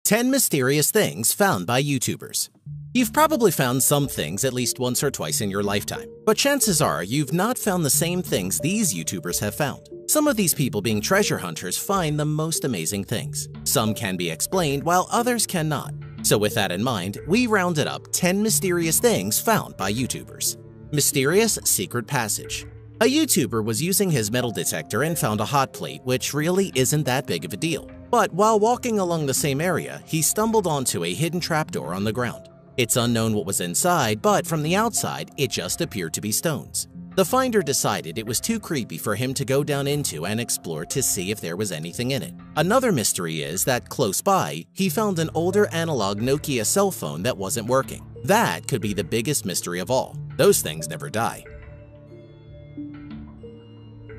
10 Mysterious Things Found by YouTubers. You've probably found some things at least once or twice in your lifetime, but chances are you've not found the same things these YouTubers have found. Some of these people, being treasure hunters, find the most amazing things. Some can be explained while others cannot. So with that in mind, we rounded up 10 mysterious things found by YouTubers. Mysterious Secret Passage. A YouTuber was using his metal detector and found a hot plate, which really isn't that big of a deal. But while walking along the same area, he stumbled onto a hidden trapdoor on the ground. It's unknown what was inside, but from the outside, it just appeared to be stones. The finder decided it was too creepy for him to go down into and explore to see if there was anything in it. Another mystery is that close by, he found an older analog Nokia cell phone that wasn't working. That could be the biggest mystery of all. Those things never die.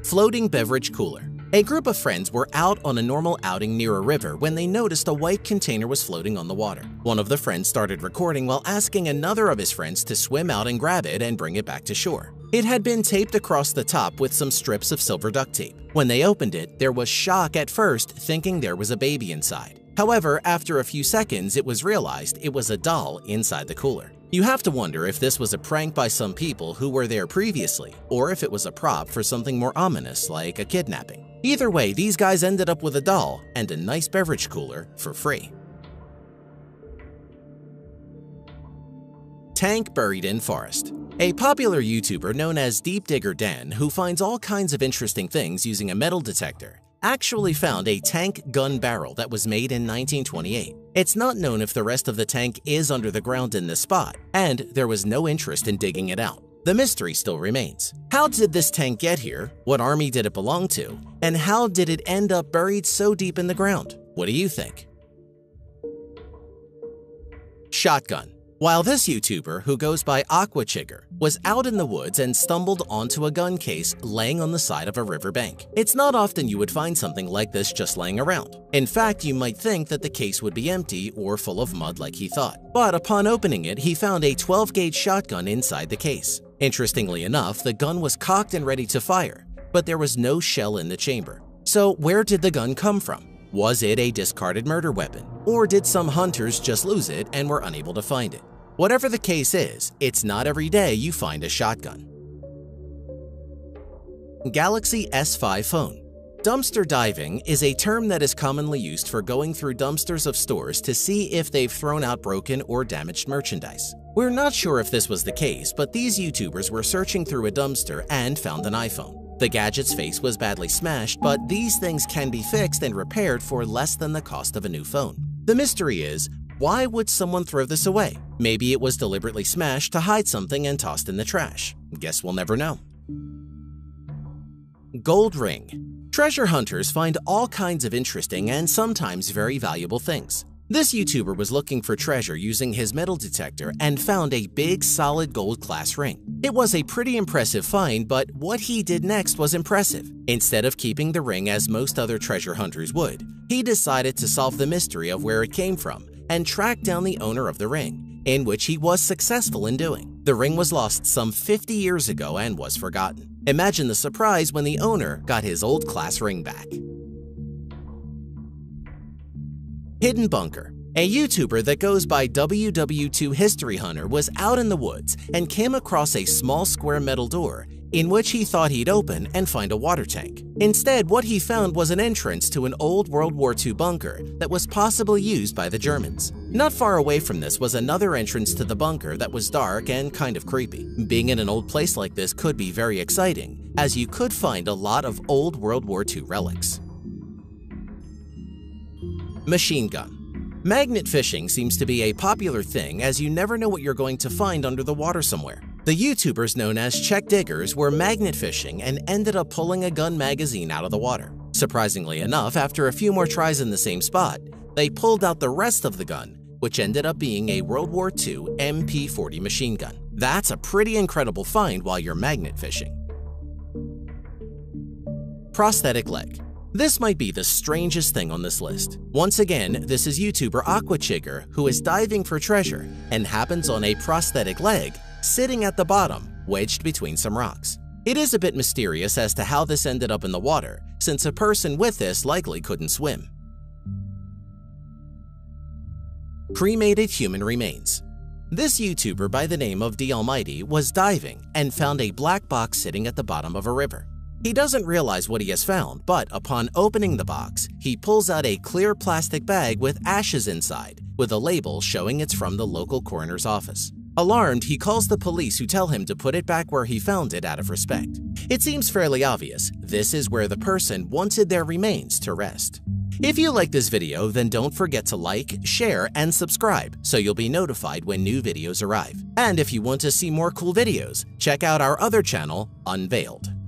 Floating beverage cooler. A group of friends were out on a normal outing near a river when they noticed a white container was floating on the water. One of the friends started recording while asking another of his friends to swim out and grab it and bring it back to shore. It had been taped across the top with some strips of silver duct tape. When they opened it, there was shock at first, thinking there was a baby inside. However, after a few seconds, it was realized it was a doll inside the cooler. You have to wonder if this was a prank by some people who were there previously, or if it was a prop for something more ominous like a kidnapping. Either way, these guys ended up with a doll and a nice beverage cooler for free. Tank buried in forest. A popular YouTuber known as Deep Digger Dan, who finds all kinds of interesting things using a metal detector, actually found a tank gun barrel that was made in 1928. It's not known if the rest of the tank is under the ground in this spot, and there was no interest in digging it out. The mystery still remains. How did this tank get here? What army did it belong to? And how did it end up buried so deep in the ground? What do you think? Shotgun. While this YouTuber, who goes by Aquachigger, was out in the woods and stumbled onto a gun case laying on the side of a riverbank. It's not often you would find something like this just laying around. In fact, you might think that the case would be empty or full of mud like he thought. But upon opening it, he found a 12-gauge shotgun inside the case. Interestingly enough, the gun was cocked and ready to fire, but there was no shell in the chamber. So where did the gun come from? Was it a discarded murder weapon? Or did some hunters just lose it and were unable to find it? Whatever the case is, it's not every day you find a shotgun. Galaxy S5 phone. Dumpster diving is a term that is commonly used for going through dumpsters of stores to see if they've thrown out broken or damaged merchandise. We're not sure if this was the case, but these YouTubers were searching through a dumpster and found an iPhone. The gadget's face was badly smashed, but these things can be fixed and repaired for less than the cost of a new phone. The mystery is, why would someone throw this away? Maybe it was deliberately smashed to hide something and tossed in the trash. Guess we'll never know. Gold ring. Treasure hunters find all kinds of interesting and sometimes very valuable things. This YouTuber was looking for treasure using his metal detector and found a big solid gold class ring. It was a pretty impressive find, but what he did next was impressive. Instead of keeping the ring as most other treasure hunters would, he decided to solve the mystery of where it came from and track down the owner of the ring, in which he was successful in doing. The ring was lost some 50 years ago and was forgotten. Imagine the surprise when the owner got his old class ring back. Hidden bunker. A YouTuber that goes by WW2 History Hunter was out in the woods and came across a small square metal door in which he thought he'd open and find a water tank. Instead, what he found was an entrance to an old World War II bunker that was possibly used by the Germans. Not far away from this was another entrance to the bunker that was dark and kind of creepy. Being in an old place like this could be very exciting, as you could find a lot of old World War II relics. Machine gun. Magnet fishing seems to be a popular thing, as you never know what you're going to find under the water somewhere. The YouTubers known as Check Diggers were magnet fishing and ended up pulling a gun magazine out of the water. Surprisingly enough, after a few more tries in the same spot, they pulled out the rest of the gun, which ended up being a World War II MP40 machine gun. That's a pretty incredible find while you're magnet fishing. Prosthetic leg. This might be the strangest thing on this list. Once again, this is YouTuber Aquachigger, who is diving for treasure and happens on a prosthetic leg sitting at the bottom, wedged between some rocks. It is a bit mysterious as to how this ended up in the water, since a person with this likely couldn't swim. Cremated human remains. This YouTuber by the name of The Almighty was diving and found a black box sitting at the bottom of a river. He doesn't realize what he has found, but upon opening the box, he pulls out a clear plastic bag with ashes inside, with a label showing it's from the local coroner's office. Alarmed, he calls the police, who tell him to put it back where he found it out of respect. It seems fairly obvious. This is where the person wanted their remains to rest. If you like this video, then don't forget to like, share, and subscribe so you'll be notified when new videos arrive. And if you want to see more cool videos, check out our other channel, Unveiled.